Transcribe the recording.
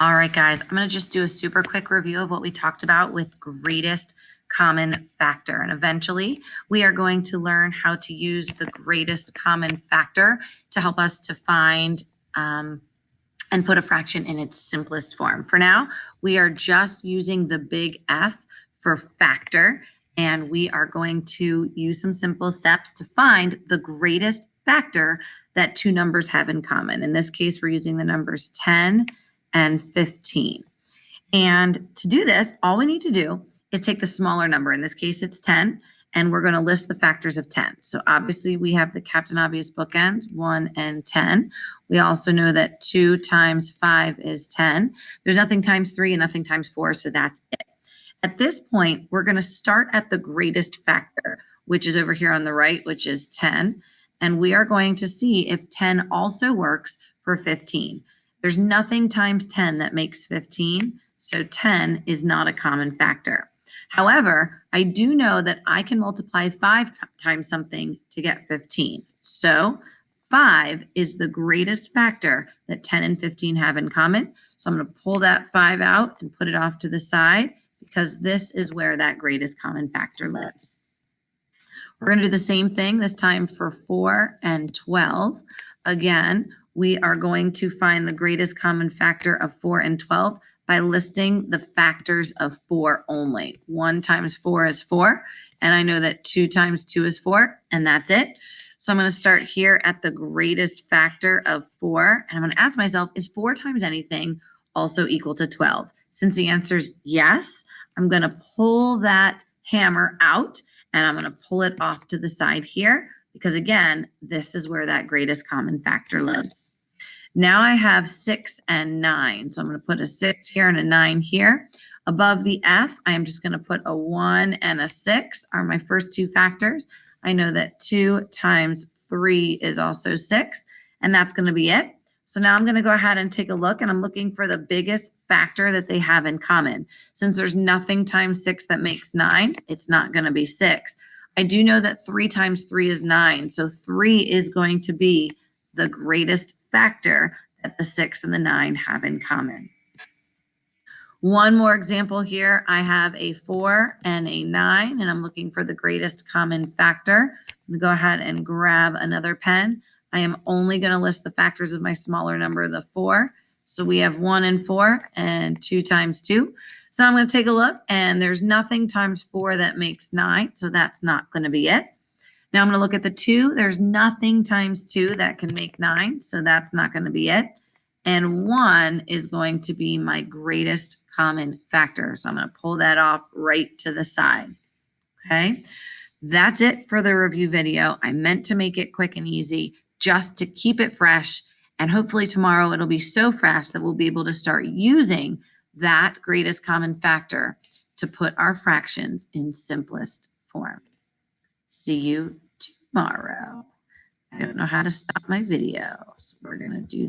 All right, guys, I'm going to just do a super quick review of what we talked about with greatest common factor. And eventually, we are going to learn how to use the greatest common factor to help us to find and put a fraction in its simplest form. For now, we are just using the big F for factor, and we are going to use some simple steps to find the greatest factor that two numbers have in common. In this case, we're using the numbers 10 and 15. And to do this, all we need to do is take the smaller number. In this case, it's 10, and we're going to list the factors of 10. So obviously, we have the Captain Obvious bookends, 1 and 10. We also know that 2 times 5 is 10. There's nothing times 3 and nothing times 4, so that's it. At this point, we're going to start at the greatest factor, which is over here on the right, which is 10. And we are going to see if 10 also works for 15. There's nothing times 10 that makes 15, so 10 is not a common factor. However, I do know that I can multiply 5 times something to get 15. So 5 is the greatest factor that 10 and 15 have in common. So I'm going to pull that 5 out and put it off to the side because this is where that greatest common factor lives. We're going to do the same thing this time for 4 and 12. Again, we are going to find the greatest common factor of 4 and 12 by listing the factors of 4 only. 1 times 4 is 4, and I know that 2 times 2 is 4, and that's it. So I'm going to start here at the greatest factor of 4, and I'm going to ask myself, is 4 times anything also equal to 12? Since the answer is yes, I'm going to pull that hammer out, and I'm going to pull it off to the side here because, again, this is where that greatest common factor lives. Now I have 6 and 9. So I'm going to put a 6 here and a 9 here. Above the F, I am just going to put a 1 and a 6 are my first two factors. I know that 2 times 3 is also 6, and that's going to be it. So now I'm going to go ahead and take a look, and I'm looking for the biggest factor that they have in common. Since there's nothing times 6 that makes 9, it's not going to be 6. I do know that 3 times 3 is 9, so 3 is going to be the greatest factor that the 6 and the 9 have in common. One more example here. I have a 4 and a 9, and I'm looking for the greatest common factor. I'm going to go ahead and grab another pen. I am only going to list the factors of my smaller number, the 4. So we have 1 and 4 and 2 times 2. So I'm going to take a look, and there's nothing times 4 that makes 9, so that's not going to be it. Now I'm going to look at the 2. There's nothing times 2 that can make 9, so that's not going to be it. And 1 is going to be my greatest common factor. So I'm going to pull that off right to the side. Okay, that's it for the review video. I meant to make it quick and easy just to keep it fresh. And hopefully tomorrow it'll be so fresh that we'll be able to start using that greatest common factor to put our fractions in simplest form. See you tomorrow. I don't know how to stop my video, so we're going to do that.